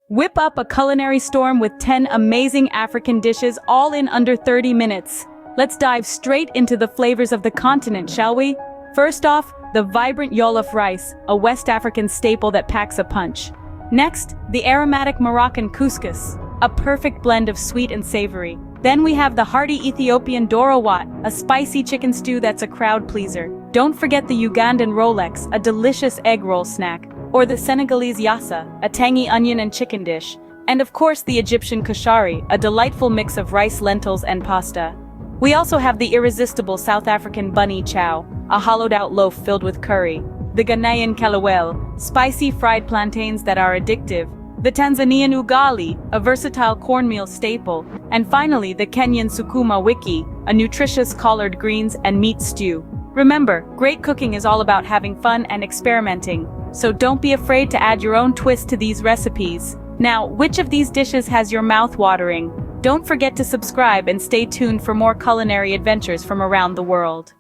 Whip up a culinary storm with 10 amazing African dishes all in under 30 minutes. Let's dive straight into the flavors of the continent, shall we? First off, the vibrant Jollof rice, a West African staple that packs a punch. Next, the aromatic Moroccan Couscous, a perfect blend of sweet and savory. Then we have the hearty Ethiopian Dorowat, a spicy chicken stew that's a crowd pleaser. Don't forget the Ugandan Rolex, a delicious egg roll snack. Or the Senegalese yassa, a tangy onion and chicken dish. And of course the Egyptian kashari, a delightful mix of rice, lentils, and pasta. We also have the irresistible South African bunny chow, a hollowed-out loaf filled with curry. The Ghanaian kelewele, spicy fried plantains that are addictive. The Tanzanian ugali, a versatile cornmeal staple. And finally the Kenyan sukuma wiki, a nutritious collard greens and meat stew. Remember, great cooking is all about having fun and experimenting. So don't be afraid to add your own twist to these recipes. Now, which of these dishes has your mouth watering? Don't forget to subscribe and stay tuned for more culinary adventures from around the world.